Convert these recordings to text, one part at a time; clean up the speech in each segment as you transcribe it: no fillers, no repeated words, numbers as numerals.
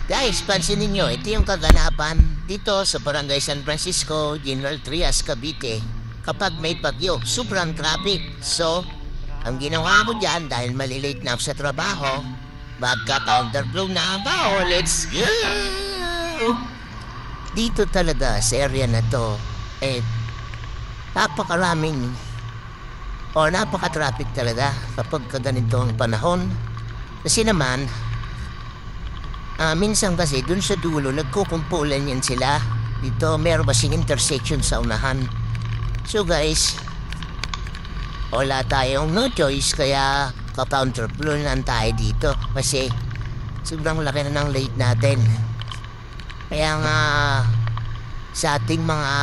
Guys, pansinin nyo, ito yung kaganapan dito sa Barangay San Francisco, General Trias, Cavite. Kapag may bagyo, sobrang traffic. So, ang ginawa ko dyan dahil malilate na ako sa trabaho, magka-counterflow na ako. Let's go! Dito talaga sa area na to, napakaraming napaka-traffic talaga kapag kaganito ang panahon. Kasi naman, minsan kasi dun sa dulo nagkukumpulan yan sila. Dito meron kasing intersection sa unahan. So guys, wala tayong no choice kaya ka-counterflow lang tayo dito. Kasi sobrang laki na ng late natin. Kaya nga sa ating mga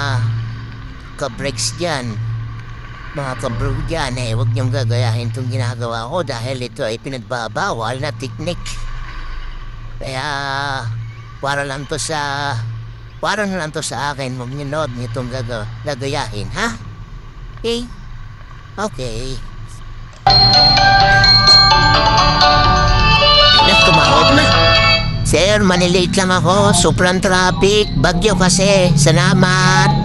ka-breaks dyan, mga kabro dyan, huwag niyong gagayahin itong ginagawa ko dahil ito ay pinagbabawal na teknik. Kaya para na lang to sa akin, huwag niyo nood nitong gagayahin, ha? Okay? Okay. Tumawag na. Sir, manilate lang ako. Sobrang traffic. Bagyo kasi. Salamat.